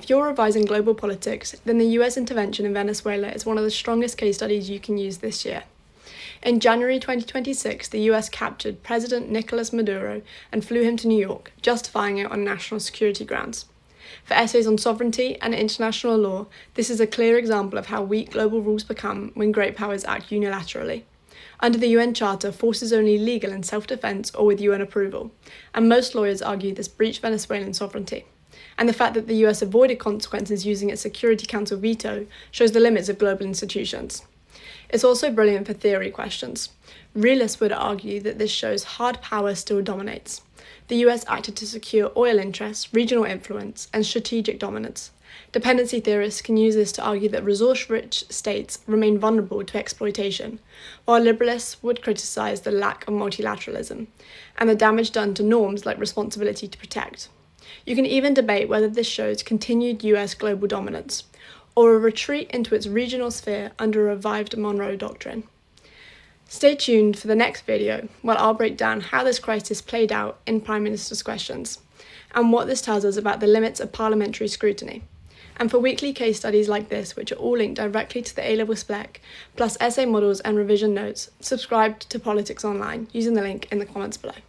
If you're revising global politics, then the US intervention in Venezuela is one of the strongest case studies you can use this year. In January 2026, the US captured President Nicolas Maduro and flew him to New York, justifying it on national security grounds. For essays on sovereignty and international law, this is a clear example of how weak global rules become when great powers act unilaterally. Under the UN Charter, force is only legal in self-defense or with UN approval, and most lawyers argue this breached Venezuelan sovereignty. And the fact that the US avoided consequences using its Security Council veto shows the limits of global institutions. It's also brilliant for theory questions. Realists would argue that this shows hard power still dominates. The US acted to secure oil interests, regional influence, and strategic dominance. Dependency theorists can use this to argue that resource-rich states remain vulnerable to exploitation, while liberalists would criticize the lack of multilateralism and the damage done to norms like responsibility to protect. You can even debate whether this shows continued US global dominance, or a retreat into its regional sphere under a revived Monroe Doctrine. Stay tuned for the next video, where I'll break down how this crisis played out in Prime Minister's questions, and what this tells us about the limits of parliamentary scrutiny. And for weekly case studies like this, which are all linked directly to the A-Level spec, plus essay models and revision notes, subscribe to Politics Online using the link in the comments below.